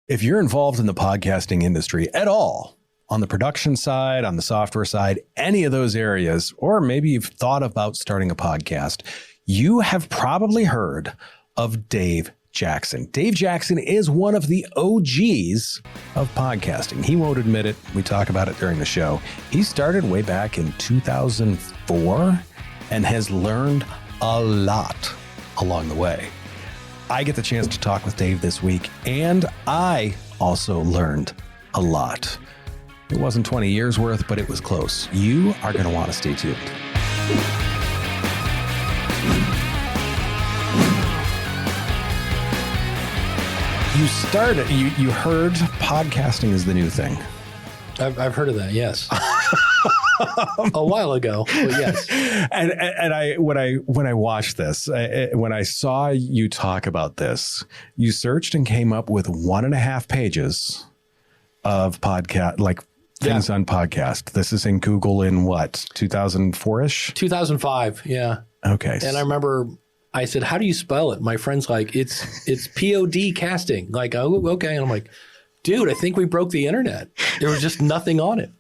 If you're involved in the podcasting industry at all, on the production side, on the software side, any of those areas, or maybe you've thought about starting a podcast, you have probably heard of Dave Jackson. Dave Jackson is one of the OGs of podcasting. He won't admit it. We talk about it during the show. He started way back in 2004 and has learned a lot along the way. I get the chance to talk with Dave this week, and I also learned a lot. It wasn't 20 years worth, but it was close. You are going to want to stay tuned. You heard podcasting is the new thing. I've heard of that, yes. A while ago, but yes. And when I watched this, when I saw you talk about this, you searched and came up with 1.5 pages of podcast, like things on podcast. This is in Google in what, 2004-ish? 2005, yeah. Okay. And I remember I said, how do you spell it? My friend's like, it's POD casting. Like, oh, okay. And I'm like, dude, I think we broke the internet. There was just nothing on it.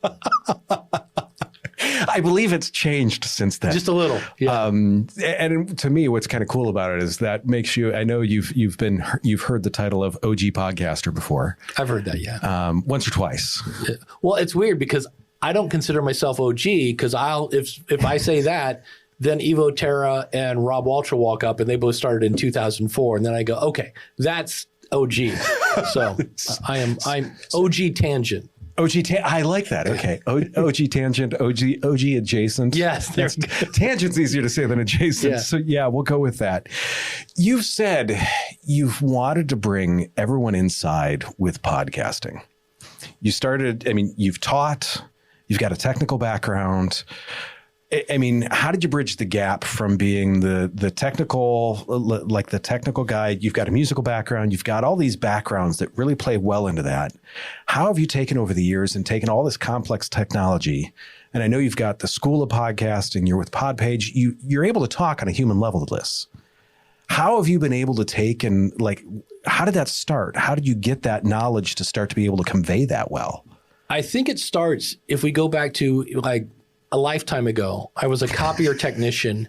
I believe it's changed since then. Just a little. Yeah. And to me, what's kind of cool about it is that makes you, I know you've heard the title of OG podcaster before. I've heard that. Yeah. Once or twice. Well, it's weird because I don't consider myself OG because if I say that, then Evo Terra and Rob Walter walk up and they both started in 2004. And then I go, okay, that's OG. So I'm OG Tangent. I like that. Okay. OG Tangent, OG Adjacent. Yes. Tangent's easier to say than adjacent. Yeah. So yeah, we'll go with that. You've said you've wanted to bring everyone inside with podcasting. You started, you've taught, you've got a technical background. How did you bridge the gap from being the technical, like the technical guy? You've got a musical background. You've got all these backgrounds that really play well into that. How have you taken over the years and taken all this complex technology? And I know you've got the School of Podcasting. You're with Podpage. You're able to talk on a human level to this. How have you been able to take and how did that start? How did you get that knowledge to start to be able to convey that well? I think it starts, if we go back to a lifetime ago, I was a copier technician,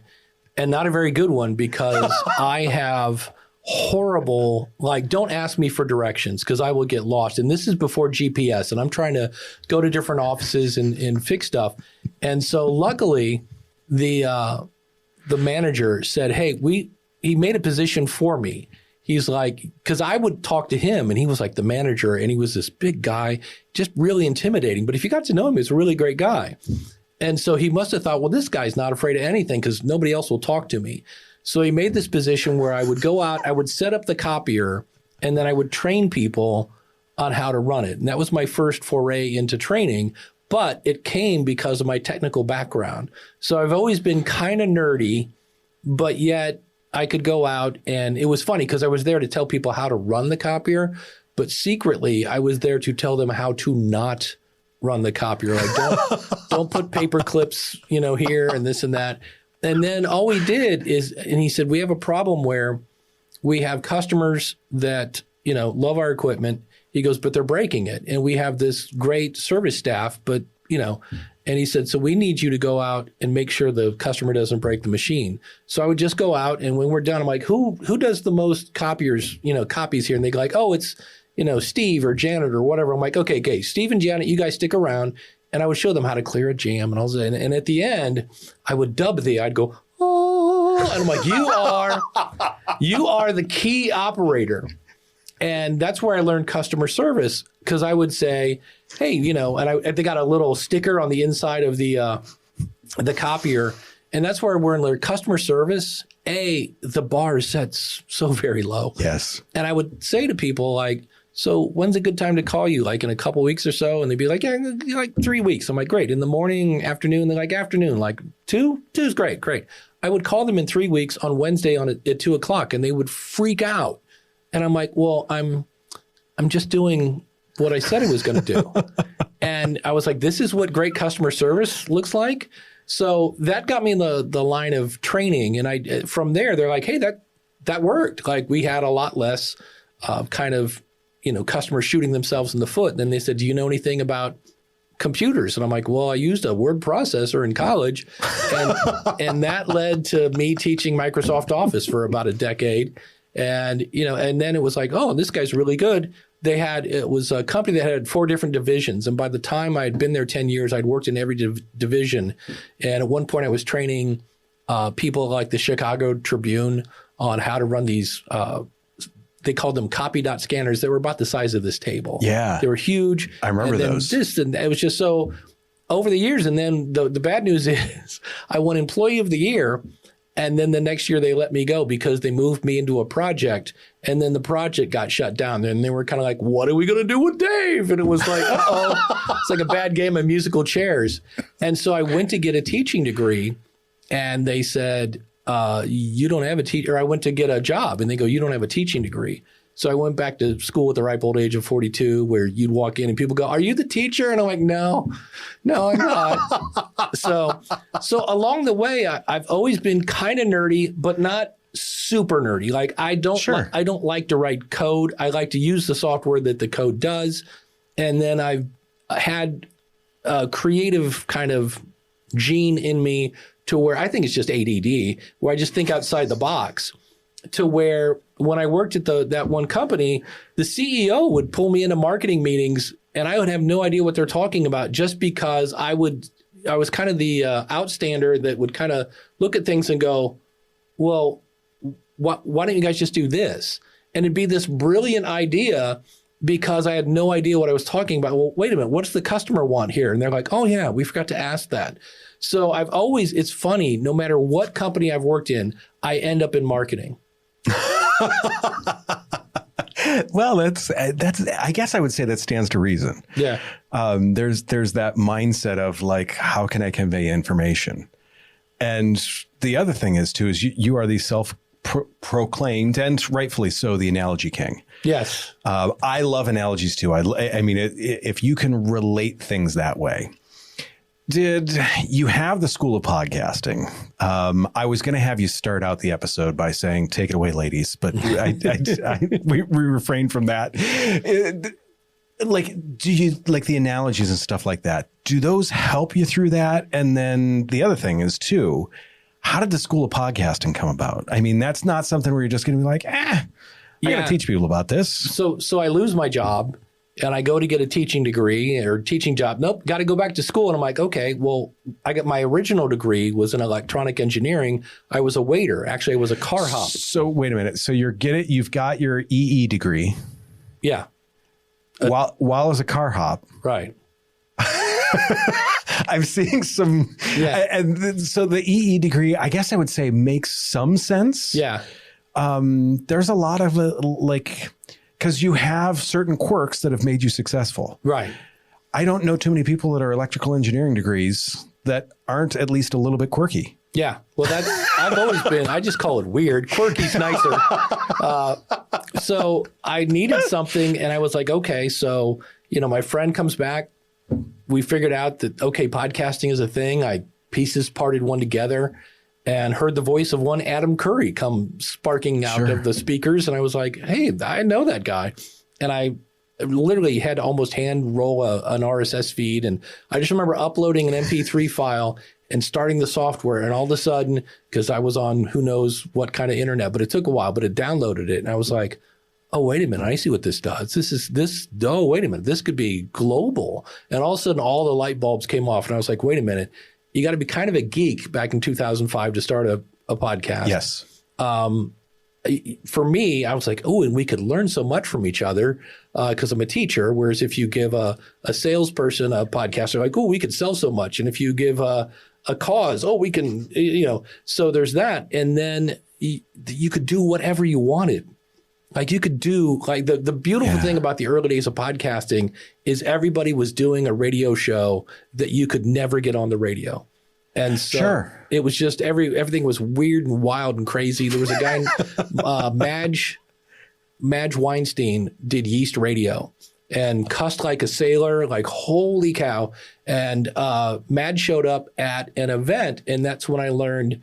and not a very good one because I have horrible, don't ask me for directions because I will get lost. And this is before GPS, and I'm trying to go to different offices and fix stuff. And so luckily, the manager said, hey, he made a position for me. He's like, because I would talk to him and he was like the manager and he was this big guy, just really intimidating. But if you got to know him, he's a really great guy. And so he must have thought, well, this guy's not afraid of anything because nobody else will talk to me. So he made this position where I would go out, I would set up the copier, and then I would train people on how to run it. And that was my first foray into training, but it came because of my technical background. So I've always been kind of nerdy, but yet I could go out, and it was funny because I was there to tell people how to run the copier, but secretly I was there to tell them how to not run the copier. Don't put paper clips, here and this and that. And then all we did is, and he said, we have a problem where we have customers that, love our equipment. He goes, but they're breaking it. And we have this great service staff, but, and he said, so we need you to go out and make sure the customer doesn't break the machine. So I would just go out, and when we're done, I'm like, who does the most copies here? And they go like, oh, it's, Steve or Janet or whatever. I'm like, okay, Steve and Janet, you guys stick around. And I would show them how to clear a jam and all that. And at the end, I would I'd go, oh, and I'm like, you are the key operator. And that's where I learned customer service, because I would say, hey, and they got a little sticker on the inside of the copier. And that's where we're in customer service. The bar is set so very low. Yes. And I would say to people so when's a good time to call you? Like in a couple weeks or so? And they'd be like, yeah, 3 weeks. I'm like, great. In the morning, afternoon? They're like, afternoon. Like 2? 2's great. I would call them in 3 weeks on Wednesday at 2 o'clock, and they would freak out. And I'm like, well, I'm just doing what I said I was going to do. And I was like, this is what great customer service looks like. So that got me in the line of training. And from there, they're like, hey, that worked. We had a lot less kind of, customers shooting themselves in the foot. And then they said, do you know anything about computers? And I'm like, well, I used a word processor in college. And that led to me teaching Microsoft Office for about a decade. And, and then it was like, oh, this guy's really good. It was a company that had 4 different divisions. And by the time I had been there 10 years, I'd worked in every division. And at one point I was training people like the Chicago Tribune on how to run these, they called them copy dot scanners. They were about the size of this table. Yeah. They were huge. I remember those. And it was just so over the years. And then the bad news is I won Employee of the Year. And then the next year they let me go because they moved me into a project, and then the project got shut down. And they were kind of like, what are we going to do with Dave? And it was like, uh-oh, it's like a bad game of musical chairs. And so I went to get a teaching degree, and they said, you don't have a teacher. I went to get a job, and they go, you don't have a teaching degree. So I went back to school at the ripe old age of 42, where you'd walk in and people go, are you the teacher? And I'm like, no, I'm not. So along the way, I've always been kind of nerdy, but not super nerdy. Like I don't like to write code. I like to use the software that the code does. And then I've had a creative kind of gene in me to where I think it's just ADD, where I just think outside the box, to where when I worked at that one company, the CEO would pull me into marketing meetings and I would have no idea what they're talking about, just because I was kind of the outstander that would kind of look at things and go, well, why don't you guys just do this? And it'd be this brilliant idea because I had no idea what I was talking about. Well, wait a minute, what does the customer want here? And they're like, oh yeah, we forgot to ask that. So it's funny, no matter what company I've worked in, I end up in marketing. Well, that's. I guess I would say that stands to reason. Yeah. There's that mindset of like, how can I convey information? And the other thing is too, is you are the self-proclaimed, and rightfully so, the analogy king. Yes. I love analogies too. I mean, if you can relate things that way. Did you have the School of Podcasting? I was going to have you start out the episode by saying, take it away, ladies, but we refrained from that. Do you like the analogies and stuff like that? Do those help you through that? And then the other thing is too, how did the School of Podcasting come about? I mean, that's not something where you're just going to be like, I got to teach people about this. So I lose my job. And I go to get a teaching degree or teaching job. Nope, got to go back to school. And I'm like, okay, well, I got my original degree was in electronic engineering. I was a waiter. Actually, I was a car hop. So wait a minute. So you've got your EE degree. Yeah. While as a car hop. Right. I'm seeing some. Yeah. And so the EE degree, I guess I would say, makes some sense. Yeah. There's a lot of because you have certain quirks that have made you successful. Right. I don't know too many people that are electrical engineering degrees that aren't at least a little bit quirky. Yeah. Well, I've always been, I just call it weird. Quirky's nicer. So I needed something and I was like, okay, so, my friend comes back. We figured out that, okay, podcasting is a thing. I pieces parted one together and heard the voice of one Adam Curry come sparking out of the speakers. And I was like, hey, I know that guy. And I literally had to almost hand roll an RSS feed. And I just remember uploading an MP3 file and starting the software. And all of a sudden, because I was on who knows what kind of internet, but it took a while, but it downloaded it. And I was like, oh, wait a minute, I see what this does. Oh, wait a minute, this could be global. And all of a sudden, all the light bulbs came off. And I was like, wait a minute. You got to be kind of a geek back in 2005 to start a podcast. Yes. For me, I was like, oh, and we could learn so much from each other because I'm a teacher. Whereas if you give a salesperson a podcast, they're like, oh, we could sell so much. And if you give a cause, oh, we can, so there's that. And then you could do whatever you wanted. Like you could do the beautiful thing about the early days of podcasting is everybody was doing a radio show that you could never get on the radio. And so it was just everything was weird and wild and crazy. There was a guy, Madge Weinstein did Yeast Radio and cussed like a sailor, like holy cow. And Madge showed up at an event and that's when I learned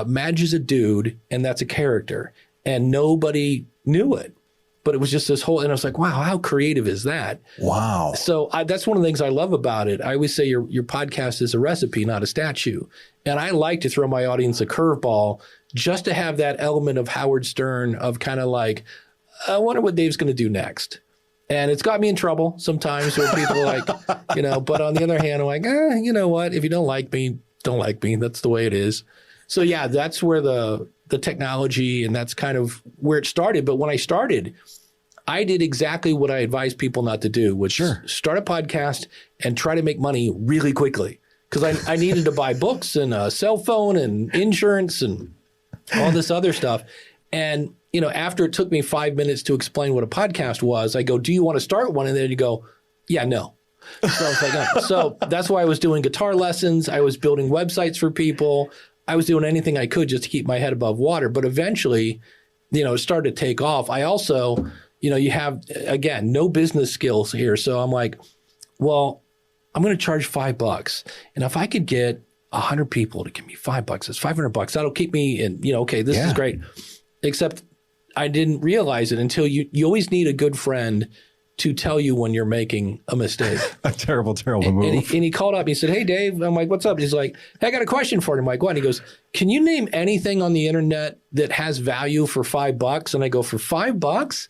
Madge is a dude and that's a character and nobody knew it. but it was just this whole, and I was like, wow, how creative is that? Wow. So that's one of the things I love about it. I always say your podcast is a recipe, not a statue. And I like to throw my audience a curveball just to have that element of Howard Stern of kind of like, I wonder what Dave's going to do next. And it's got me in trouble sometimes where people are like, but on the other hand, I'm like, you know what? If you don't like me, don't like me. That's the way it is. So yeah, that's where the technology, and that's kind of where it started. But when I started, I did exactly what I advise people not to do, which start a podcast and try to make money really quickly. Because I needed to buy books and a cell phone and insurance and all this other stuff. And, after it took me 5 minutes to explain what a podcast was, I go, do you want to start one? And then you go, yeah, no. So I was like, oh. So that's why I was doing guitar lessons. I was building websites for people. I was doing anything I could just to keep my head above water. But eventually, it started to take off. I also, you have, again, no business skills here. So I'm like, well, I'm going to charge $5. And if I could get 100 people to give me $5, it's $500. That'll keep me in, okay, this is great. Except I didn't realize it until you always need a good friend to tell you when you're making a mistake. A terrible move. And he called up. He said, hey, Dave. I'm like, what's up? He's like, hey, I got a question for you. I'm like, what? And he goes, can you name anything on the internet that has value for $5? And I go, for $5?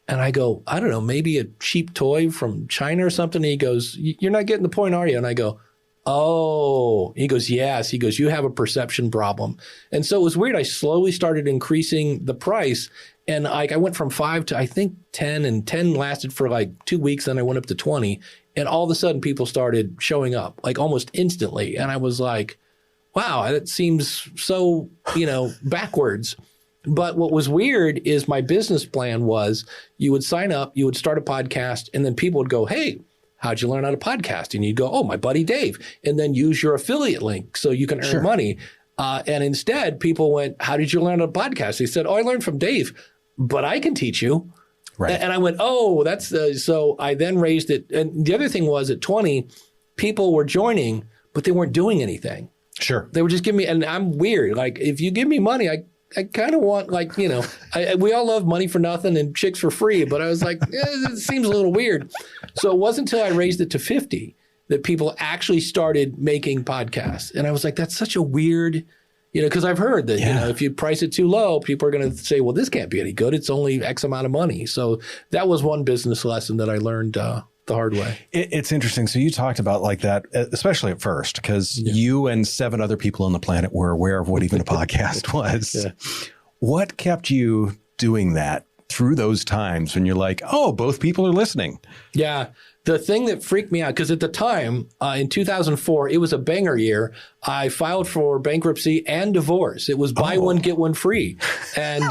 And I go, I don't know, maybe a cheap toy from China or something. And he goes, you're not getting the point, are you? And I go, oh. He goes, yes. He goes, you have a perception problem. And so it was weird. I slowly started increasing the price. And I went from 5 to I think 10, and 10 lasted for like 2 weeks. Then I went up to 20. And all of a sudden people started showing up like almost instantly. And I was like, wow, that seems so, backwards. But what was weird is my business plan was you would sign up, you would start a podcast, and then people would go, hey, how'd you learn how to podcast? And you'd go, oh, my buddy Dave. And then use your affiliate link so you can earn money. And instead, people went, how did you learn how to podcast? They said, oh, I learned from Dave, but I can teach you. Right. And I went, oh, that's so I then raised it. And the other thing was at 20, people were joining, but they weren't doing anything. Sure. They were just giving me, and I'm weird. Like, if you give me money, I kind of want, like, we all love money for nothing and chicks for free, but I was like, it seems a little weird. So it wasn't until I raised it to 50 that people actually started making podcasts. And I was like, that's such a weird, because I've heard that, if you price it too low, people are going to say, well, this can't be any good. It's only X amount of money. So that was one business lesson that I learned the hard way. It's interesting. So you talked about like that, especially at first, because you and 7 other people on the planet were aware of what even a podcast was. What kept you doing that through those times when you're like, oh, both people are listening? Yeah. The thing that freaked me out, because at the time, in 2004, it was a banger year. I filed for bankruptcy and divorce. It was buy one, get one free. And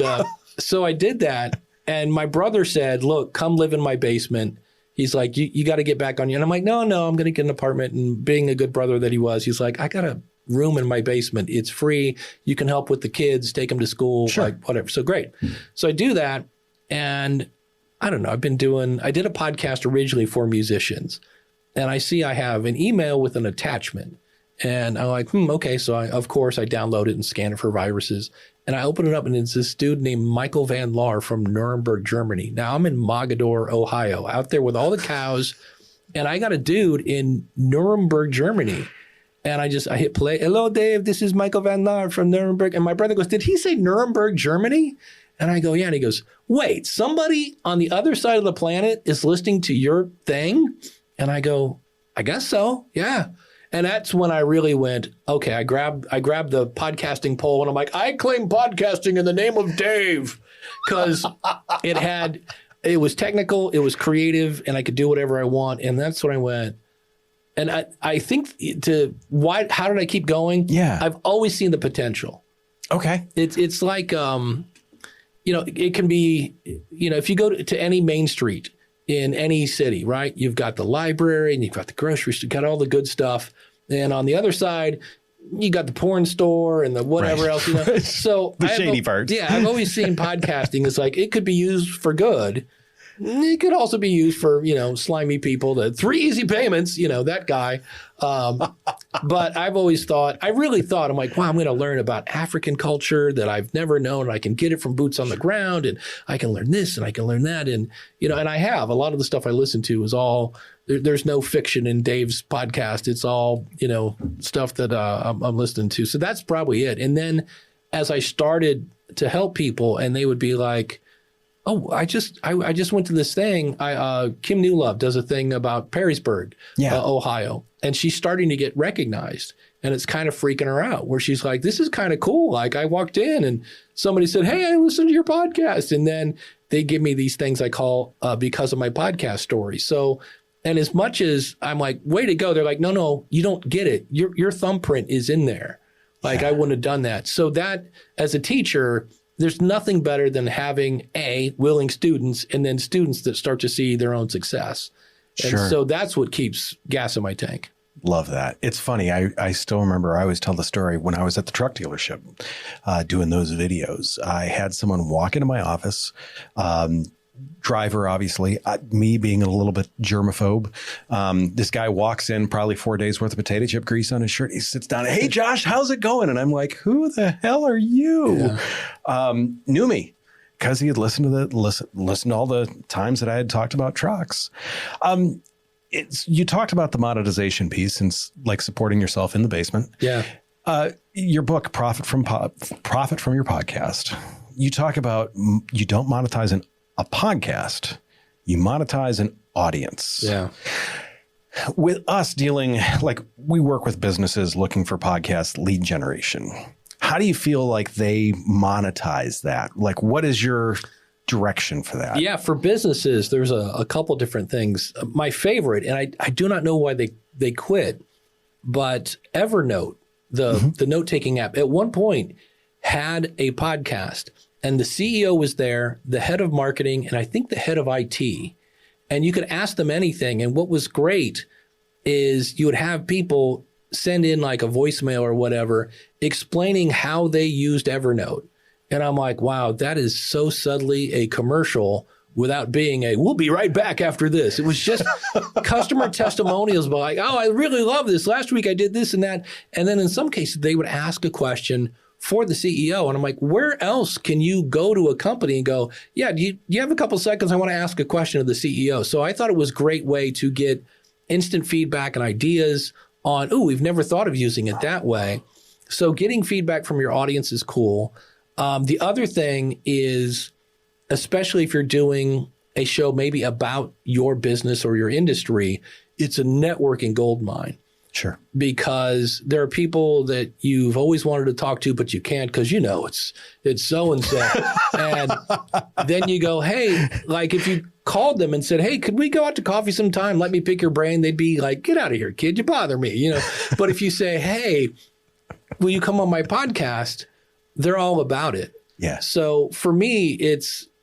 so I did that. And my brother said, look, come live in my basement. He's like, you got to get back on you. And I'm like, no, I'm going to get an apartment. And being a good brother that he was, he's like, I got a room in my basement. It's free. You can help with the kids, take them to school, like whatever. So great. So I do that. And I don't know, I did a podcast originally for musicians. And I see I have an email with an attachment. And I'm like, okay. So of course I download it and scan it for viruses. And I open it up and it's this dude named Michael Van Laar from Nuremberg, Germany. Now I'm in Mogador, Ohio, out there with all the cows. And I got a dude in Nuremberg, Germany. And I hit play. Hello, Dave. This is Michael Van Laar from Nuremberg. And my brother goes, did he say Nuremberg, Germany? And I go, yeah. And he goes, wait, somebody on the other side of the planet is listening to your thing? And I go, I guess so. Yeah. And that's when I really went, okay, I grabbed the podcasting pole and I'm like, I claim podcasting in the name of Dave, because it was technical, it was creative, and I could do whatever I want. And that's when I went. And I think how did I keep going? Yeah. I've always seen the potential. Okay. It's like, it can be, if you go to any main street in any city, right? You've got the library and you've got the grocery store, got all the good stuff. And on the other side, you got the porn store and the whatever else. So the shady parts. Yeah, I've always seen podcasting as like, it could be used for good. It could also be used for, slimy people, the 3 easy payments, that guy. But I've always thought, I'm like, wow, I'm going to learn about African culture that I've never known. And I can get it from boots on the ground, and I can learn this and I can learn that. And, and I have a lot of the stuff I listen to is all, there's no fiction in Dave's podcast. It's all, stuff that I'm listening to. So that's probably it. And then as I started to help people, and they would be like, oh, I just went to this thing. Kim Newlove does a thing about Perrysburg, Ohio, and she's starting to get recognized, and it's kind of freaking her out. Where she's like, "This is kind of cool." Like I walked in, and somebody said, "Hey, I listened to your podcast," and then they give me these things I call because of my podcast story. So, and as much as I'm like, "Way to go," they're like, "No, you don't get it. Your thumbprint is in there." Like I wouldn't have done that. So that as a teacher, there's nothing better than having willing students, and then students that start to see their own success. And so that's what keeps gas in my tank. Love that. It's funny. I still remember, I always tell the story when I was at the truck dealership doing those videos. I had someone walk into my office, driver, obviously, me being a little bit germaphobe. This guy walks in, probably 4 days worth of potato chip grease on his shirt. He sits down. "Hey, Josh, how's it going?" And I'm like, "Who the hell are you?" Knew me because he had listened to all the times that I had talked about trucks. You talked about the monetization piece and like supporting yourself in the basement. Yeah. Your book, Profit from Your Podcast. You talk about you don't monetize a podcast, you monetize an audience. Yeah. With us dealing, like we work with businesses looking for podcast lead generation. How do you feel like they monetize that? Like, what is your direction for that? Yeah, for businesses, there's a couple different things. My favorite, and I do not know why they quit, but Evernote, the note-taking app, at one point had a podcast. And the CEO was there, the head of marketing, and I think the head of IT. And you could ask them anything. And what was great is you would have people send in like a voicemail or whatever, explaining how they used Evernote. And I'm like, wow, that is so subtly a commercial without being we'll be right back after this. It was just customer testimonials about like, oh, I really love this. Last week I did this and that. And then in some cases, they would ask a question for the CEO. And I'm like, where else can you go to a company and go, yeah, do you have a couple seconds? I want to ask a question of the CEO. So I thought it was a great way to get instant feedback and ideas on, we've never thought of using it that way. So getting feedback from your audience is cool. The other thing is, especially if you're doing a show maybe about your business or your industry, it's a networking goldmine. Sure. Because there are people that you've always wanted to talk to, but you can't because it's so-and-so. And then you go, hey, like if you called them and said, hey, could we go out to coffee sometime? Let me pick your brain. They'd be like, get out of here, kid. You bother me, But if you say, hey, will you come on my podcast? They're all about it. Yeah. So for me,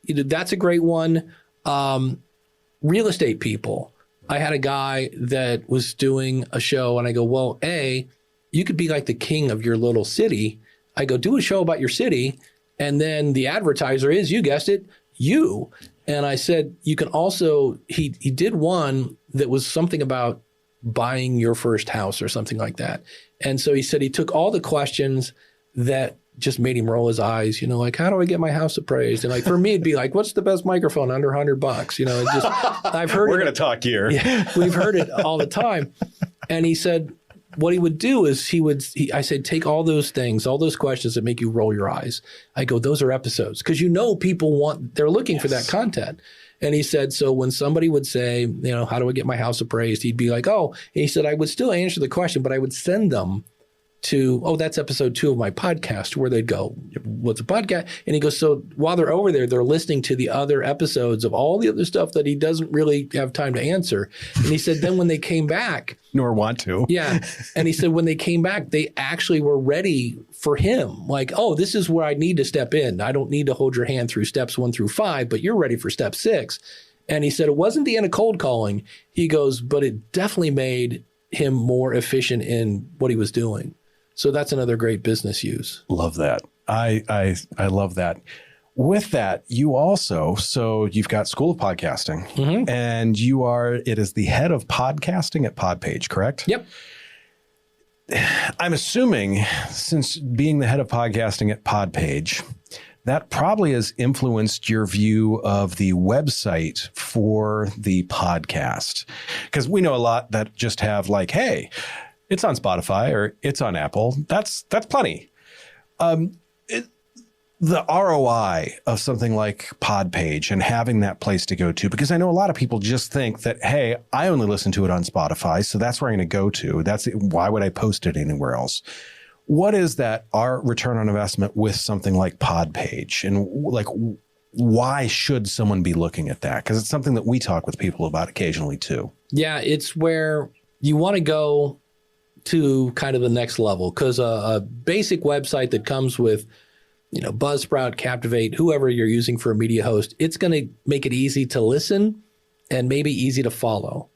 that's a great one. Real estate people. I had a guy that was doing a show and I go, well, you could be like the king of your little city. I go, do a show about your city. And then the advertiser is, you guessed it, you. And I said, you can also, he did one that was something about buying your first house or something like that. And so he said he took all the questions that just made him roll his eyes, like, how do I get my house appraised? And like, for me, it'd be like, what's the best microphone under $100? I've heard We're going to talk here. Yeah, we've heard it all the time. And he said, what he would do is I said, take all those things, all those questions that make you roll your eyes. I go, those are episodes. Cause people they're looking for that content. And he said, so when somebody would say, how do I get my house appraised? He'd be like, and he said, I would still answer the question, but I would send them to, that's episode 2 of my podcast, where they'd go, what's a podcast? And he goes, so while they're over there, they're listening to the other episodes of all the other stuff that he doesn't really have time to answer. And he said, then when they came back. Nor want to. Yeah. And he said, when they came back, they actually were ready for him. Like, this is where I need to step in. I don't need to hold your hand through steps 1 through 5, but you're ready for step 6. And he said, it wasn't the end of cold calling. He goes, but it definitely made him more efficient in what he was doing. So that's another great business use. Love that. I love that. With that, you also, so you've got School of Podcasting, and it is the head of podcasting at Podpage, correct? Yep. I'm assuming, since being the head of podcasting at Podpage, that probably has influenced your view of the website for the podcast. Because we know a lot that just have like, hey, it's on Spotify or it's on Apple. That's plenty. The ROI of something like Podpage and having that place to go to, because I know a lot of people just think that, hey, I only listen to it on Spotify, so that's where I'm going to go to. Why would I post it anywhere else? What is that our return on investment with something like Podpage, and like why should someone be looking at that? Because it's something that we talk with people about occasionally too. Yeah, it's where you want to go to kind of the next level, because a basic website that comes with Buzzsprout, Captivate, whoever you're using for a media host, it's going to make it easy to listen and maybe easy to follow.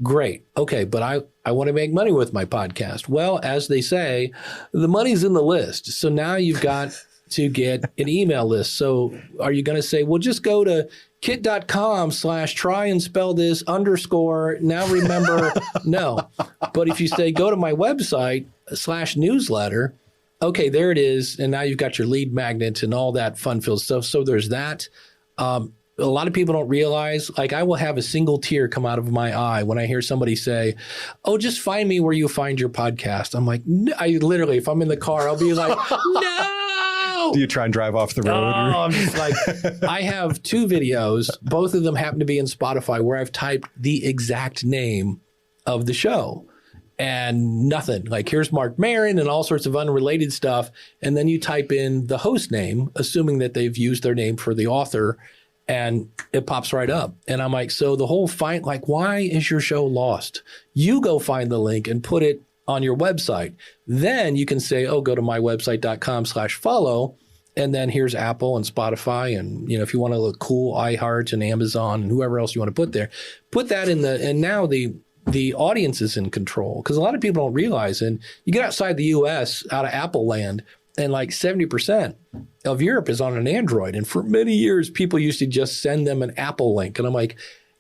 Great. Okay, but I want to make money with my podcast. Well, as they say, the money's in the list. So now you've got to get an email list. So are you going to say, well, just go to kit.com/try and spell this _ now remember, no. But if you say, go to my website /newsletter, okay, there it is. And now you've got your lead magnet and all that fun-filled stuff. So there's that. A lot of people don't realize, like, I will have a single tear come out of my eye when I hear somebody say, oh, just find me where you find your podcast. I'm like, no. I literally, if I'm in the car, I'll be like, no. Do you try and drive off the road? Oh, I'm just like, I have 2 videos. Both of them happen to be in Spotify where I've typed the exact name of the show. And nothing. Like, here's Mark Maron and all sorts of unrelated stuff. And then you type in the host name, assuming that they've used their name for the author, and it pops right up. And I'm like, so the whole fight, like, why is your show lost? You go find the link and put it on your website. Then you can say, oh, go to mywebsite.com/follow. And then here's Apple and Spotify. And, if you want to look cool, iHeart and Amazon and whoever else you want to put there, put that in and now the audience is in control, because a lot of people don't realize, and you get outside the US, out of Apple land, and like 70% of Europe is on an Android. And for many years, people used to just send them an Apple link. And I'm like,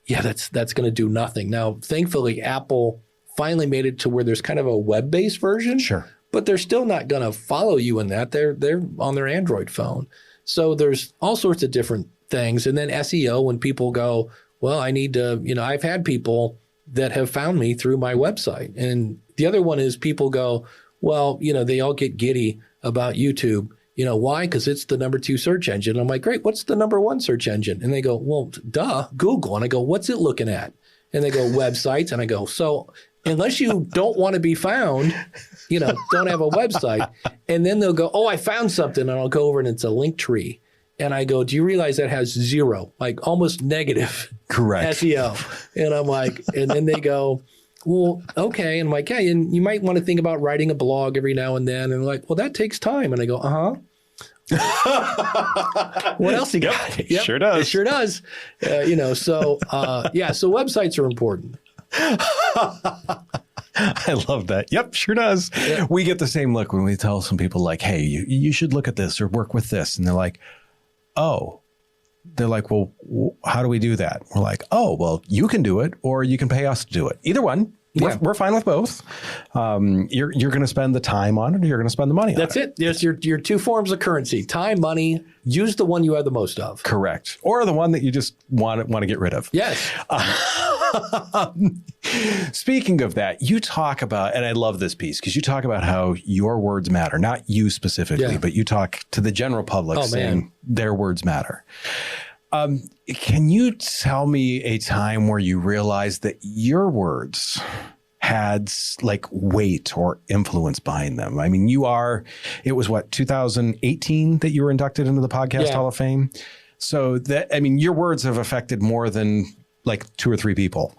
yeah, that's going to do nothing. Now, thankfully, Apple finally made it to where there's kind of a web-based version. Sure. But they're still not going to follow you in that. They're on their Android phone. So there's all sorts of different things. And then SEO, when people go, well, I need to, I've had people that have found me through my website. And the other one is people go, well, they all get giddy about YouTube. Why? Because it's the number 2 search engine. I'm like, great, what's the number 1 search engine? And they go, well, duh, Google. And I go, what's it looking at? And they go, websites. And I go, so unless you don't want to be found, don't have a website. And then they'll go, oh, I found something. And I'll go over and it's a link tree. And I go, do you realize that has 0, like almost negative correct SEO? And I'm like, and then they go, well, okay. And I'm like, yeah, and you might want to think about writing a blog every now and then. And like, well, that takes time. And I go, what else you got? Yep, sure does. It sure does. So websites are important. I love that. Yep, sure does. Yep. We get the same look when we tell some people like, hey, you should look at this or work with this. And they're like, oh. They're like, well, how do we do that? We're like, oh, well, you can do it or you can pay us to do it. Either one. Yeah. We're fine with both. You're going to spend the time on it or you're going to spend the money on it. That's it. Yes, your 2 forms of currency, time, money. Use the one you have the most of. Correct. Or the one that you just want to get rid of. Yes. Speaking of that, you talk about, and I love this piece because you talk about how your words matter, not you specifically, but you talk to the general public saying their words matter. Can you tell me a time where you realized that your words had like weight or influence behind them? I mean, it was 2018 that you were inducted into the Podcast Hall of Fame. So your words have affected more than like 2 or 3 people.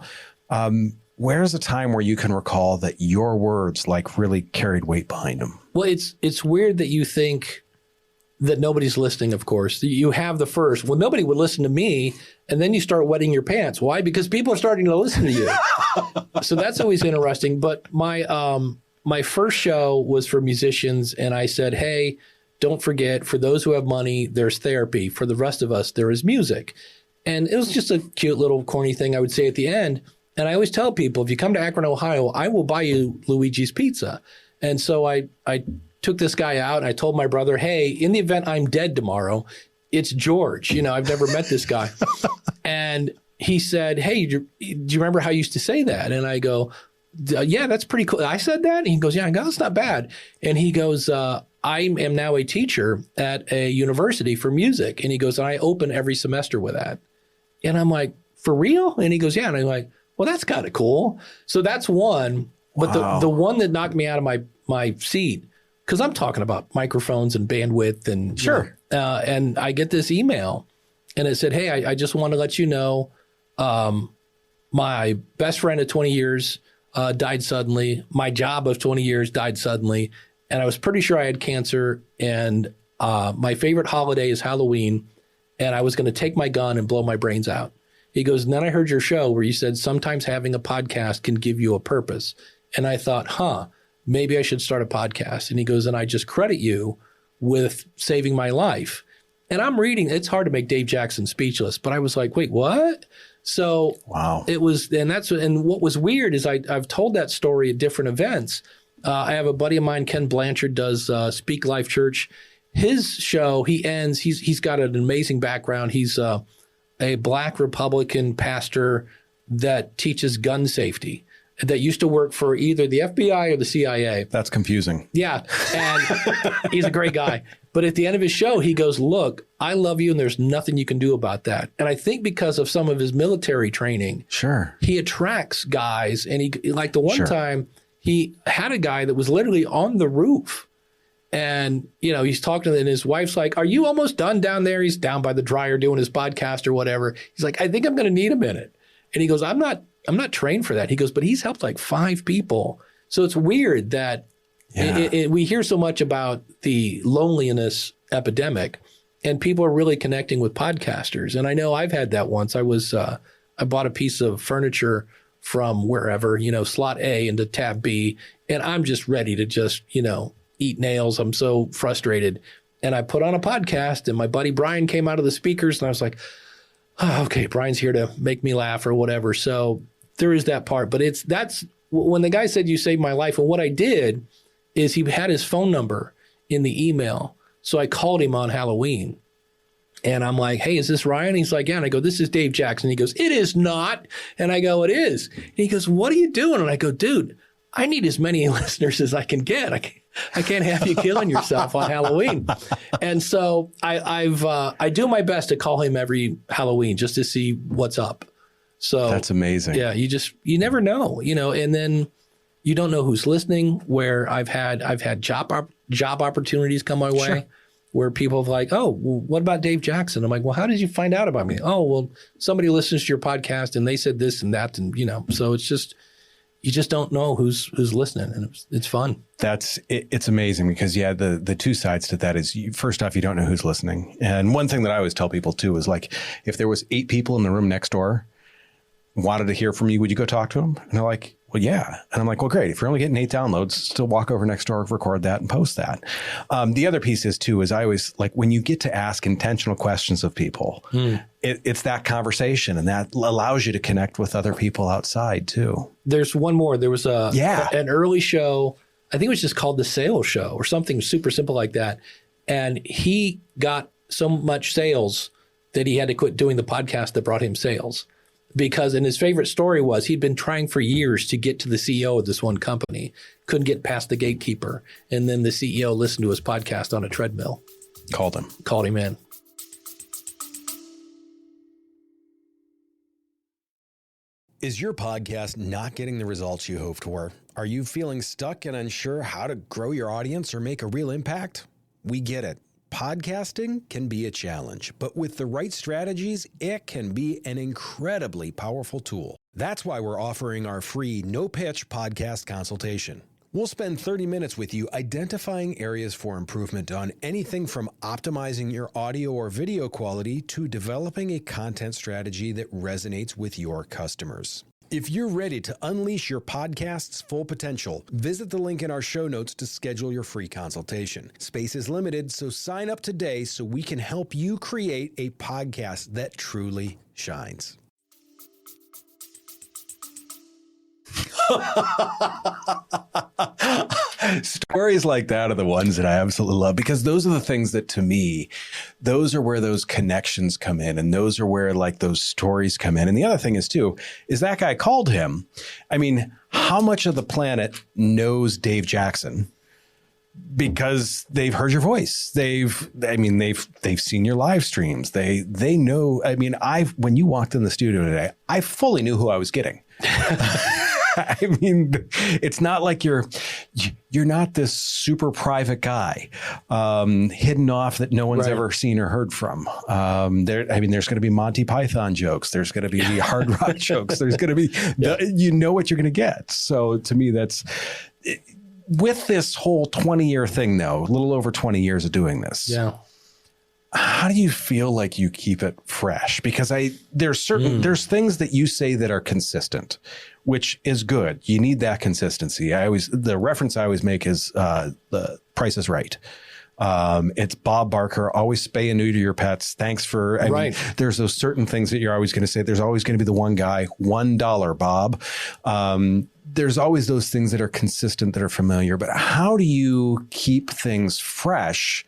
Where's a time where you can recall that your words like really carried weight behind them? Well, it's weird that you think that nobody's listening, of course. You have the first. Well, nobody would listen to me, and then you start wetting your pants. Why? Because people are starting to listen to you. So that's always interesting. But my first show was for musicians, and I said, hey, don't forget, for those who have money, there's therapy. For the rest of us, there is music. And it was just a cute little corny thing I would say at the end. And I always tell people, if you come to Akron, Ohio, I will buy you Luigi's Pizza. And so I took this guy out and I told my brother, hey, in the event I'm dead tomorrow, it's George. You know, I've never met this guy. And he said, hey, do you remember how you used to say that? And I go, yeah, that's pretty cool. I said that? And he goes, yeah. I go, that's not bad. And he goes, I am now a teacher at a university for music. And he goes, and I open every semester with that. And I'm like, for real? And he goes, yeah. And I'm like, well, that's kind of cool. So that's one. But Wow. the one that knocked me out of my seat, because I'm talking about microphones and bandwidth and Sure. And I get this email and it said, hey, I just want to let you know my best friend of 20 years died suddenly. My job of 20 years died suddenly. And I was pretty sure I had cancer. And my favorite holiday is Halloween. And I was going to take my gun and blow my brains out. He goes, and then I heard your show where you said sometimes having a podcast can give you a purpose. And I thought, maybe I should start a podcast. And he goes, and I just credit you with saving my life. And I'm reading, it's hard to make Dave Jackson speechless, but I was like, wait, what? So Wow. it was, and what was weird is I've told that story at different events. I have a buddy of mine, Ken Blanchard, does Speak Life Church. His show, he's got an amazing background. He's a Black Republican pastor that teaches gun safety, that used to work for either the FBI or the CIA. That's confusing. Yeah. And he's a great guy. But at the end of his show, he goes, look, I love you and there's nothing you can do about that. And I think because of some of his military training, Sure. he attracts guys. And he, like the one Sure. time, he had a guy that was literally on the roof. And, you know, he's talking to them and his wife's like, are you almost done down there? He's down by the dryer doing his podcast or whatever. He's like, I think I'm going to need a minute. And he goes, I'm not trained for that. He goes, but he's helped like 5 people. So it's weird that we hear so much about the loneliness epidemic and people are really connecting with podcasters. And I know I've had that once. I bought a piece of furniture from wherever, you know, slot A into tab B, and I'm just ready to just, you know, eat nails. I'm so frustrated. And I put on a podcast and my buddy Brian came out of the speakers and I was like, oh, okay, Brian's here to make me laugh or whatever. So there is that part, but that's when the guy said you saved my life. And what I did is he had his phone number in the email. So I called him on Halloween and I'm like, hey, is this Ryan? He's like, yeah. And I go, this is Dave Jackson. He goes, it is not. And I go, it is. And he goes, what are you doing? And I go, dude, I need as many listeners as I can get. I can't have you killing yourself on Halloween. And so I do my best to call him every Halloween just to see what's up. So That's amazing. yeah, you never know, you know, and then you don't know who's listening. Where I've had job opportunities come my way. Sure. Where people have like, oh, well, what about Dave Jackson? I'm like, well, how did you find out about me? Oh, well, somebody listens to your podcast and they said this and that, and you know, so it's just. You just don't know who's listening, and it's fun. It's amazing because the 2 sides to that is first off, you don't know who's listening. And one thing that I always tell people too is like, if there was 8 people in the room next door wanted to hear from you, would you go talk to them? And they're like, well, yeah. And I'm like, well, great. If you're only getting 8 downloads, still walk over next door, record that and post that. The other piece is too, is I always like when you get to ask intentional questions of people, it's that conversation and that allows you to connect with other people outside too. There's one more. There was an early show. I think it was just called The Sales Show or something super simple like that. And he got so much sales that he had to quit doing the podcast that brought him sales. Because, and his favorite story was he'd been trying for years to get to the CEO of this one company, couldn't get past the gatekeeper. And then the CEO listened to his podcast on a treadmill. Called him in. Is your podcast not getting the results you hoped for? Are you feeling stuck and unsure how to grow your audience or make a real impact? We get it. Podcasting can be a challenge, but with the right strategies, it can be an incredibly powerful tool. That's why we're offering our free no-pitch podcast consultation. We'll spend 30 minutes with you identifying areas for improvement on anything from optimizing your audio or video quality to developing a content strategy that resonates with your customers. If you're ready to unleash your podcast's full potential, visit the link in our show notes to schedule your free consultation. Space is limited, so sign up today so we can help you create a podcast that truly shines. Stories like that are the ones that I absolutely love, because those are the things that, to me, those are where those connections come in, and those are where like those stories come in. And the other thing is too, is that guy called him. I mean, how much of the planet knows Dave Jackson? Because they've heard your voice. They've seen your live streams. They know. I mean, when you walked in the studio today, I fully knew who I was getting. I mean, it's not like you're not this super private guy, hidden off that no one's ever seen or heard from. There's going to be Monty Python jokes. There's going to be hard rock jokes. There's going to be, you know what you're going to get. So to me, that's with this whole 20-year thing, though, a little over 20 years of doing this. Yeah. How do you feel like you keep it fresh? Because there's things that you say that are consistent, which is good. You need that consistency. The reference I always make is The Price is Right. It's Bob Barker, always spay and neuter your pets. Thanks for, I mean, there's those certain things that you're always going to say. There's always going to be the one guy, $1, Bob. There's always those things that are consistent, that are familiar, but how do you keep things fresh?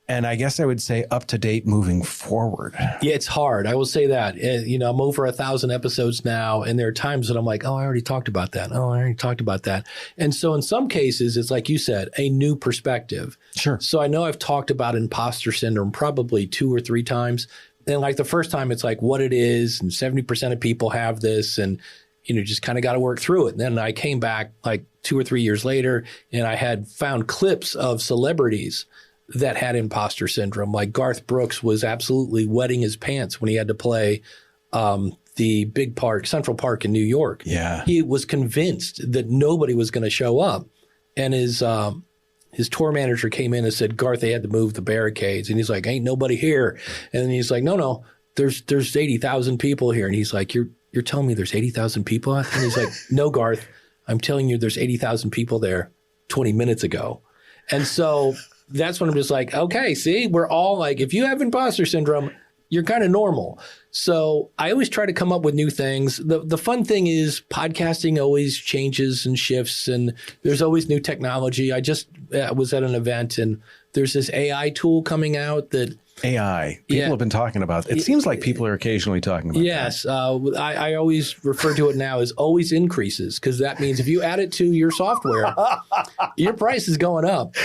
And I guess I would say up to date moving forward. Yeah, it's hard. I will say that. I'm over 1,000 episodes now, and there are times that I'm like, oh, I already talked about that. Oh, I already talked about that. And so in some cases, it's like you said, a new perspective. Sure. So I know I've talked about imposter syndrome probably 2 or 3 times. And like the first time, it's like what it is, and 70% of people have this, and just kind of got to work through it. And then I came back like 2 or 3 years later, and I had found clips of celebrities that had imposter syndrome. Like Garth Brooks was absolutely wetting his pants when he had to play the big park, Central Park in New York. Yeah. He was convinced that nobody was going to show up. And his tour manager came in and said, Garth, they had to move the barricades. And he's like, ain't nobody here. And then he's like, no, there's 80,000 people here. And he's like, you're telling me there's 80,000 people? And he's like, no, Garth, I'm telling you there's 80,000 people there 20 minutes ago. And so that's when I'm just like, okay, see, we're all like, if you have imposter syndrome, you're kind of normal. So I always try to come up with new things. The fun thing is podcasting always changes and shifts, and there's always new technology. I just was at an event, and there's this AI tool coming out that AI. People have been talking about it. It seems like people are occasionally talking about that. I always refer to it now as always increases, because that means if you add it to your software, your price is going up.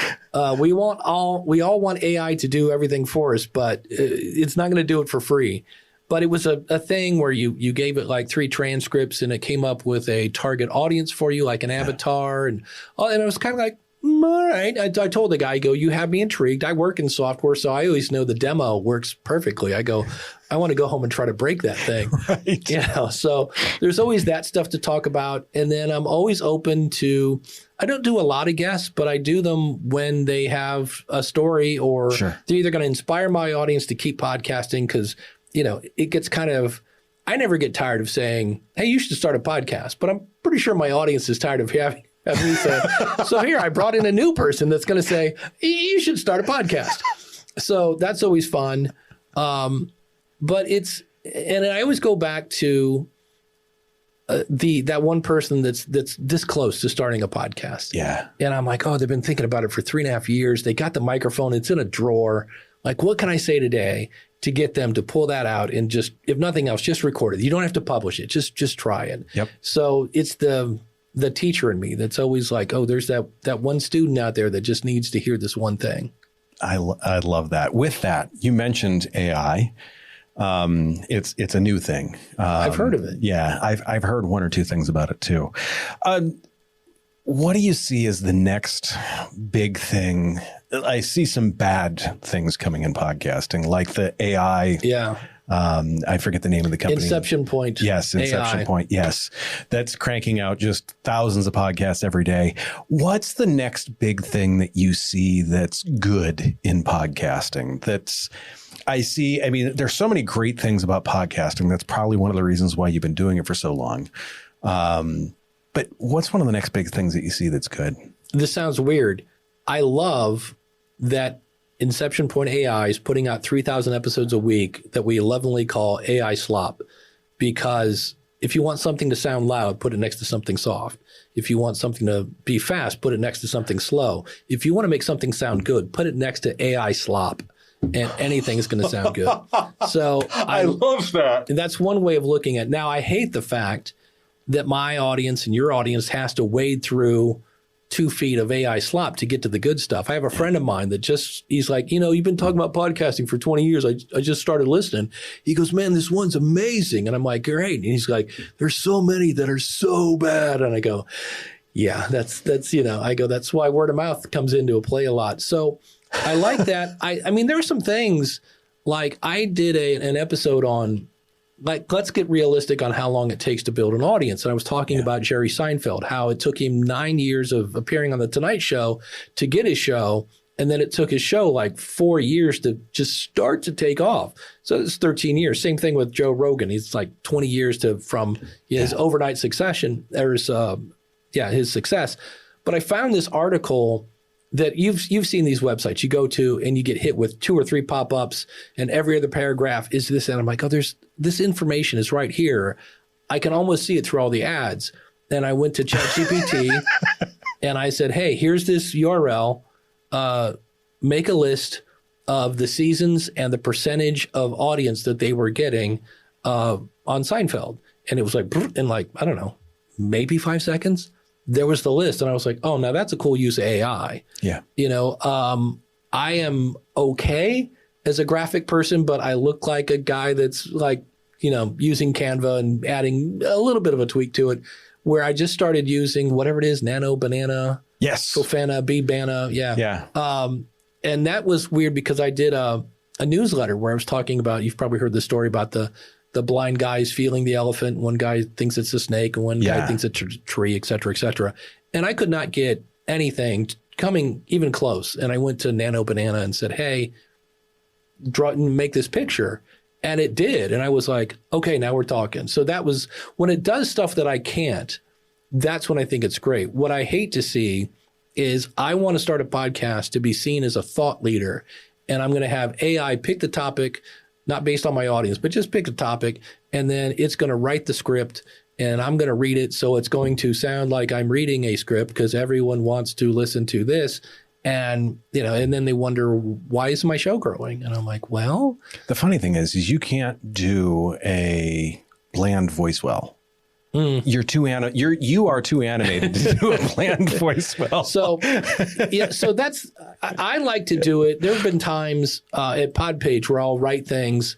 We all want AI to do everything for us, but it's not going to do it for free. But it was a thing where you gave it like 3 transcripts, and it came up with a target audience for you, like an avatar. And it was kind of like, all right. I told the guy, I go, you have me intrigued. I work in software, so I always know the demo works perfectly. I go, I want to go home and try to break that thing. Right. So there's always that stuff to talk about. And then I'm always open to, I don't do a lot of guests, but I do them when they have a story, or they're either going to inspire my audience to keep podcasting, because, it gets kind of, I never get tired of saying, hey, you should start a podcast, but I'm pretty sure my audience is tired of having me say, so here, I brought in a new person that's going to say, you should start a podcast. So that's always fun. But and I always go back to that one person that's this close to starting a podcast. Yeah. And I'm like, oh, they've been thinking about it for 3.5 years. They got the microphone. It's in a drawer. Like, what can I say today to get them to pull that out and just, if nothing else, just record it. You don't have to publish it. Just try it. Yep. So it's the teacher in me that's always like, oh, there's that one student out there that just needs to hear this one thing. I love that. With that, you mentioned AI. It's a new thing. I've heard of it. Yeah, I've heard 1 or 2 things about it too. What do you see as the next big thing? I see some bad things coming in podcasting, like the AI. Yeah. I forget the name of the company. Inception Point. Yes, Inception AI. Point. Yes. That's cranking out just thousands of podcasts every day. What's the next big thing that you see that's good in podcasting? There's so many great things about podcasting. That's probably one of the reasons why you've been doing it for so long. But what's one of the next big things that you see that's good? This sounds weird. I love that Inception Point AI is putting out 3,000 episodes a week that we lovingly call AI slop, because if you want something to sound loud, put it next to something soft. If you want something to be fast, put it next to something slow. If you want to make something sound good, put it next to AI slop, and anything is going to sound good. So I love that. That's one way of looking at it. Now, I hate the fact that my audience and your audience has to wade through 2 feet of AI slop to get to the good stuff. I have a friend of mine that he's like, you've been talking about podcasting for 20 years. I just started listening. He goes, man, this one's amazing. And I'm like, great. And he's like, there's so many that are so bad. And I go, yeah, that's that's why word of mouth comes into play a lot. So I like that. I mean, there are some things, like I did an episode on, like, let's get realistic on how long it takes to build an audience. And I was talking about Jerry Seinfeld, how it took him 9 years of appearing on The Tonight Show to get his show. And then it took his show like 4 years to just start to take off. So it's 13 years. Same thing with Joe Rogan. He's like 20 years from his overnight succession, his success. But I found this article that you've seen these websites you go to and you get hit with 2 or 3 pop-ups and every other paragraph is this. And I'm like, this information is right here. I can almost see it through all the ads. And I went to ChatGPT and I said, hey, here's this URL. Make a list of the seasons and the percentage of audience that they were getting on Seinfeld. And it was like, in like, I don't know, maybe 5 seconds. There was the list. And I was like, oh, now that's a cool use of AI. Yeah. I am okay as a graphic person, but I look like a guy that's like, using Canva and adding a little bit of a tweak to it, where I just started using whatever it is, Nano Banana. Yes. Grafana, Bana. Yeah. Yeah. And that was weird because I did a newsletter where I was talking about, you've probably heard the story about the blind guys feeling the elephant. One guy thinks it's a snake and one guy thinks it's a tree, et cetera, et cetera. And I could not get anything coming even close. And I went to Nano Banana and said, hey, make this picture. And it did. And I was like, okay, now we're talking. So that was when it does stuff that I can't, that's when I think it's great. What I hate to see is I want to start a podcast to be seen as a thought leader. And I'm going to have AI pick the topic, not based on my audience, but just pick a topic. And then it's going to write the script and I'm going to read it. So it's going to sound like I'm reading a script because everyone wants to listen to this. And, and then they wonder, why is my show growing? And I'm like, well. The funny thing is you can't do a bland voice well. You're you are too animated to do a bland voice well. So that's, I like to do it. There have been times at Podpage where I'll write things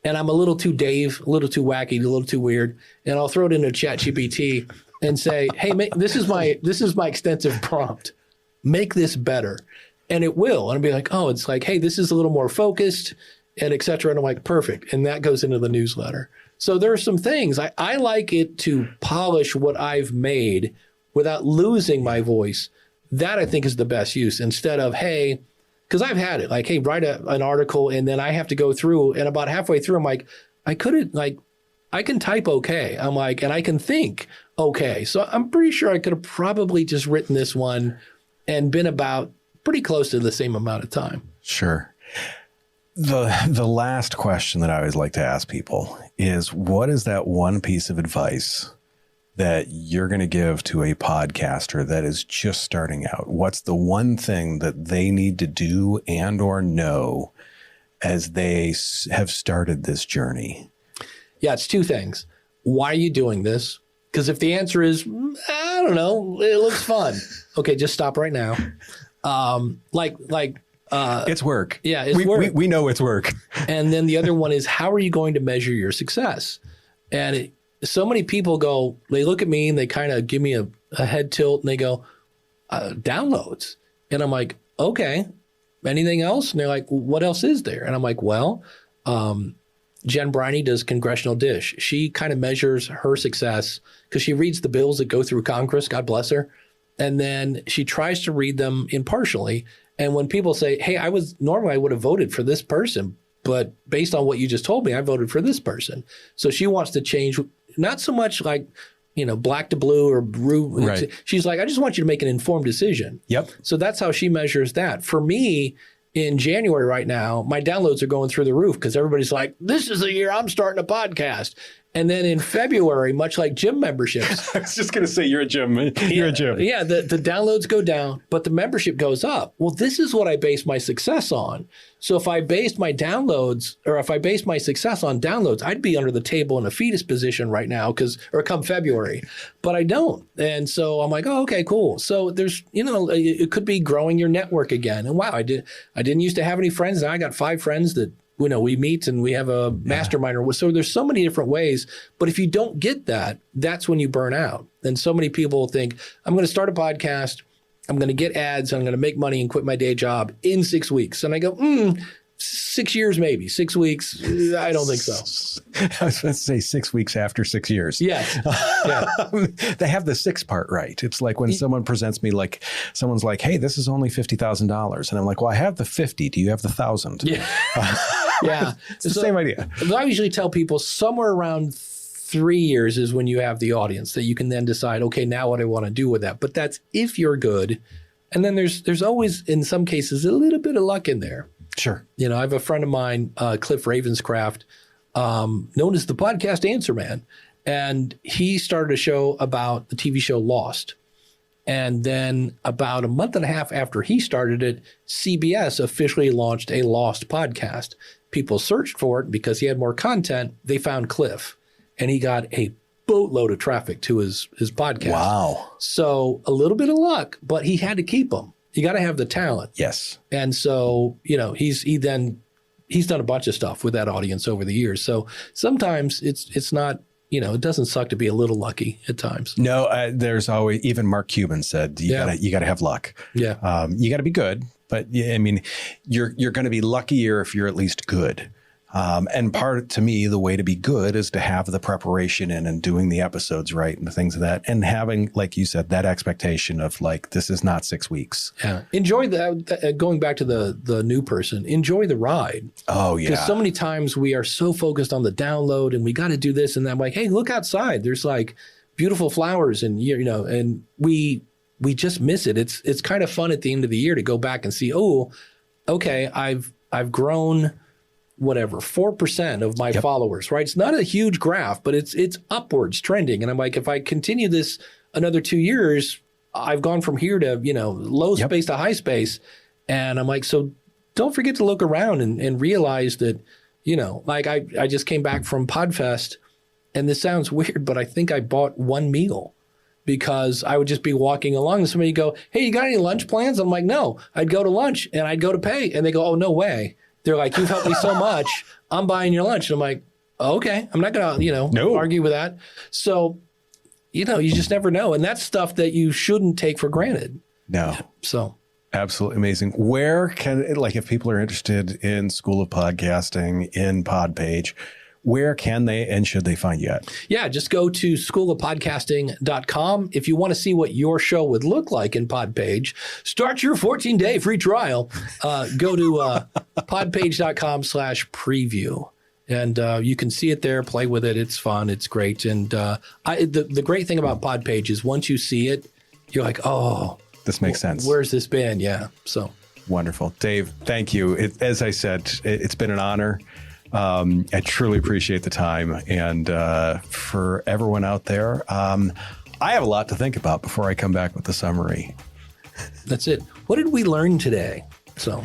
and I'm a little too Dave, a little too wacky, a little too weird. And I'll throw it into ChatGPT and say, hey, this is my extensive prompt. Make this better. And it will. And I'll be like, oh, it's like, hey, this is a little more focused and et cetera. And I'm like, perfect. And that goes into the newsletter. So there are some things I like it to polish what I've made without losing my voice. That I think is the best use instead of, hey, because I've had it like, hey, write an article and then I have to go through and about halfway through, I'm like, I can type okay. I'm like, and I can think okay. So I'm pretty sure I could have probably just written this one and been about pretty close to the same amount of time. Sure. The last question that I always like to ask people is, what is that one piece of advice that you're going to give to a podcaster that is just starting out? What's the one thing that they need to do and or know as they have started this journey? Yeah, it's 2 things. Why are you doing this? Because if the answer is, I don't know, it looks fun. Okay, just stop right now. It's work. Yeah, it's work. We know it's work. And then the other one is, how are you going to measure your success? And so many people they look at me and they kind of give me a head tilt and they go, downloads. And I'm like, okay, anything else? And they're like, what else is there? And I'm like, well, Jen Briney does Congressional Dish. She kind of measures her success because she reads the bills that go through Congress, God bless her. And then she tries to read them impartially. And when people say, hey, I would have voted for this person, but based on what you just told me, I voted for this person. So she wants to change, not so much like black to blue or blue. Right. She's like, I just want you to make an informed decision. Yep. So that's how she measures that. For me, in January right now, my downloads are going through the roof because everybody's like, this is the year I'm starting a podcast. And then in February, much like gym memberships. I was just going to say, you're a gym. You're a gym. Yeah, the downloads go down, but the membership goes up. Well, this is what I base my success on. So if I based my downloads, or if I based my success on downloads, I'd be under the table in a fetus position right now, or come February, but I don't. And so I'm like, oh, okay, cool. So there's, it could be growing your network again. And wow, I didn't used to have any friends. Now I got 5 friends that, we meet and we have a mastermind. So there's so many different ways. But if you don't get that, that's when you burn out. And so many people think, I'm going to start a podcast. I'm going to get ads. I'm going to make money and quit my day job in 6 weeks. And I go, 6 years, maybe 6 weeks. I don't think so. I was going to say 6 weeks after 6 years. Yes. Yeah. They have the 6 part right. It's like when someone presents me, like someone's like, hey, this is only $50,000. And I'm like, well, I have the 50. Do you have the 1,000? Yeah. Yeah. It's the same idea. I usually tell people somewhere around 3 years is when you have the audience that you can then decide, okay, now what I want to do with that. But that's if you're good. And then there's always, in some cases, a little bit of luck in there. Sure. I have a friend of mine, Cliff Ravenscraft, known as the podcast answer man. And he started a show about the TV show Lost. And then about a month and a half after he started it, CBS officially launched a Lost podcast. People searched for it because he had more content. They found Cliff, and he got a boatload of traffic to his podcast. Wow. So a little bit of luck, but he had to keep them. You got to have the talent. Yes. And so, he's done a bunch of stuff with that audience over the years. So sometimes it's not, it doesn't suck to be a little lucky at times. No, there's always, even Mark Cuban said, you gotta have luck. Yeah. You gotta be good, but I mean, you're going to be luckier if you're at least good. And to me, the way to be good is to have the preparation in and doing the episodes right and the things of that, and having, like you said, that expectation of like, this is not 6 weeks. Yeah. Enjoy going back to the new person, enjoy the ride. Oh yeah. Because so many times we are so focused on the download and we got to do this. And I'm like, hey, look outside. There's like beautiful flowers and, and we just miss it. It's kind of fun at the end of the year to go back and see, oh, okay, I've grown 4% of my followers, right? It's not a huge graph, but it's upwards trending. And I'm like, if I continue this another 2 years, I've gone from here to, low space to high space. And I'm like, so don't forget to look around and realize that, like I just came back from Podfest, and this sounds weird, but I think I bought one meal because I would just be walking along and somebody would go, hey, you got any lunch plans? I'm like, no. I'd go to lunch and I'd go to pay. And they go, oh, no way. They're like, you've helped me so much. I'm buying your lunch. And I'm like, okay, I'm not going to, argue with that. So, you just never know. And that's stuff that you shouldn't take for granted. No. So absolutely amazing. Where if people are interested in School of Podcasting, in Podpage, where can they and should they find you at? Yeah, just go to schoolofpodcasting.com. If you want to see what your show would look like in Podpage, start your 14-day free trial. Go to podpage.com/preview. And you can see it there, play with it. It's fun. It's great. And the great thing about Podpage is once you see it, you're like, oh, this makes sense. Where's this been? Yeah. So wonderful. Dave, thank you. As I said, it's been an honor. I truly appreciate the time. And for everyone out there, I have a lot to think about before I come back with the summary. That's it. What did we learn today? So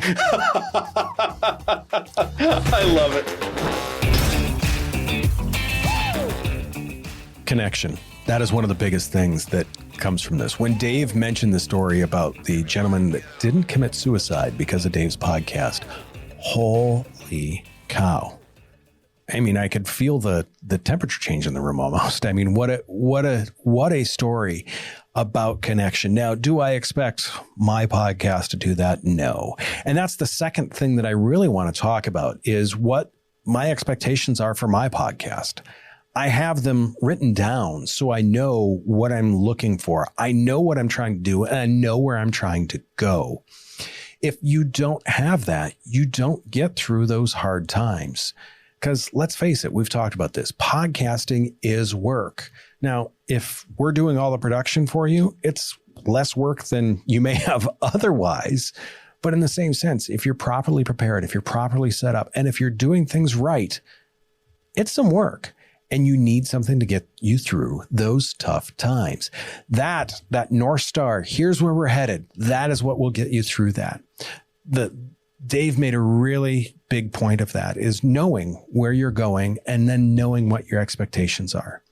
I love it. Connection. That is one of the biggest things that comes from this. When Dave mentioned the story about the gentleman that didn't commit suicide because of Dave's podcast, holy cow. I mean, I could feel the temperature change in the room almost. I mean, what a story about connection. Now, do I expect my podcast to do that? No. And that's the second thing that I really want to talk about is what my expectations are for my podcast. I have them written down so I know what I'm looking for. I know what I'm trying to do and I know where I'm trying to go. If you don't have that, you don't get through those hard times. Because let's face it, we've talked about this. Podcasting is work. Now, if we're doing all the production for you, it's less work than you may have otherwise. But in the same sense, if you're properly prepared, if you're properly set up, and if you're doing things right, it's some work. And you need something to get you through those tough times. That North Star, here's where we're headed. That is what will get you through that. Dave made a really big point of that, is knowing where you're going and then knowing what your expectations are.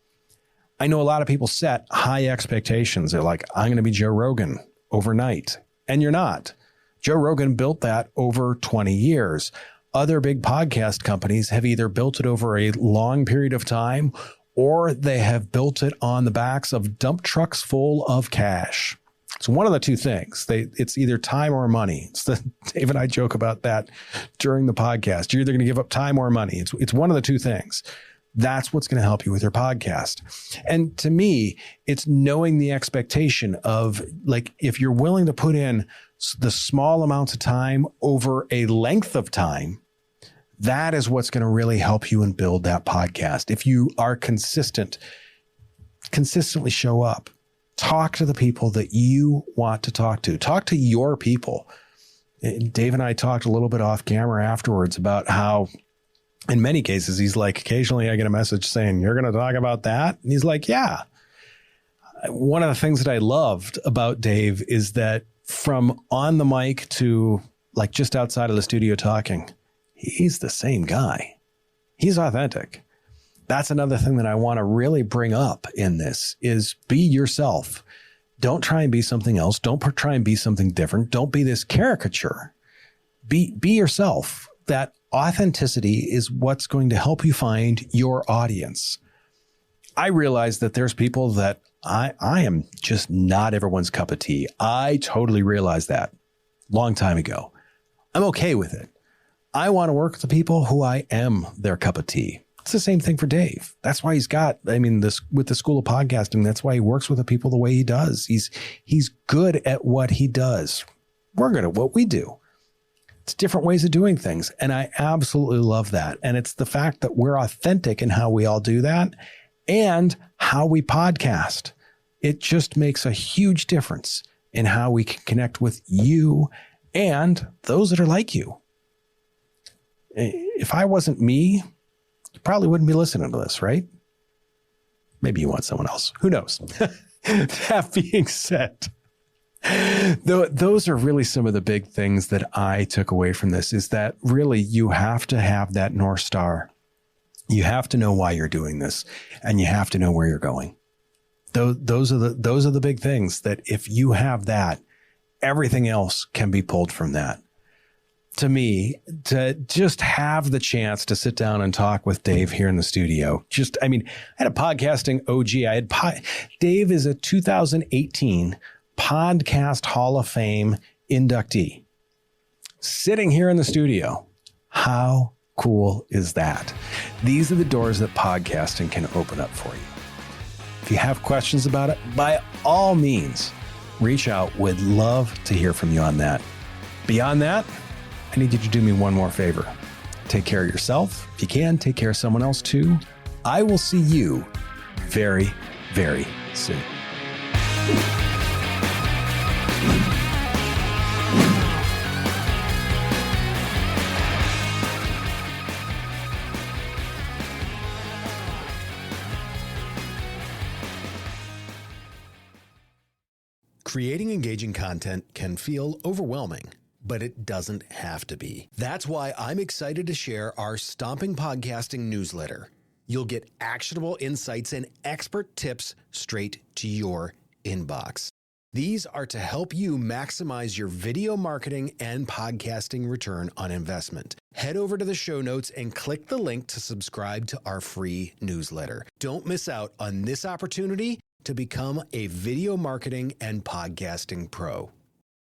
I know a lot of people set high expectations. They're like, I'm going to be Joe Rogan overnight. And you're not. Joe Rogan built that over 20 years. Other big podcast companies have either built it over a long period of time, or they have built it on the backs of dump trucks full of cash. It's one of the two things. It's either time or money. Dave and I joke about that during the podcast. You're either going to give up time or money. It's one of the two things. That's what's going to help you with your podcast. And to me, it's knowing the expectation of, like, if you're willing to put in the small amounts of time over a length of time, that is what's going to really help you and build that podcast. If you are consistently show up, talk to the people that you want to talk to your people. Dave and I talked a little bit off camera afterwards about how, in many cases, he's like, occasionally I get a message saying, you're going to talk about that? And he's like, yeah. One of the things that I loved about Dave is that from on the mic to like just outside of the studio talking, he's the same guy. He's authentic. That's another thing that I want to really bring up in this is be yourself. Don't try and be something else. Don't try and be something different. Don't be this caricature. Be yourself. That authenticity is what's going to help you find your audience. I realize that there's people that I am just not everyone's cup of tea. I totally realized that long time ago. I'm okay with it. I want to work with the people who I am their cup of tea. It's the same thing for Dave. That's why he's got, this with the School of Podcasting, that's why he works with the people the way he does. He's good at what he does. We're good at what we do. It's different ways of doing things. And I absolutely love that. And it's the fact that we're authentic in how we all do that and how we podcast. It just makes a huge difference in how we can connect with you and those that are like you. If I wasn't me, you probably wouldn't be listening to this, right? Maybe you want someone else. Who knows? That being said, those are really some of the big things that I took away from this, is that really you have to have that North Star. You have to know why you're doing this, and you have to know where you're going. Those are the big things that if you have that, everything else can be pulled from that. To me, to just have the chance to sit down and talk with Dave here in the studio, I had a podcasting OG. Dave is a 2018 Podcast Hall of Fame inductee. Sitting here in the studio. How cool is that? These are the doors that podcasting can open up for you. If you have questions about it, by all means, reach out. Would love to hear from you on that. Beyond that, I need you to do me one more favor. Take care of yourself. If you can, take care of someone else too. I will see you very, very soon. Creating engaging content can feel overwhelming, but it doesn't have to be. That's why I'm excited to share our Stomping Podcasting newsletter. You'll get actionable insights and expert tips straight to your inbox. These are to help you maximize your video marketing and podcasting return on investment. Head over to the show notes and click the link to subscribe to our free newsletter. Don't miss out on this opportunity to become a video marketing and podcasting pro.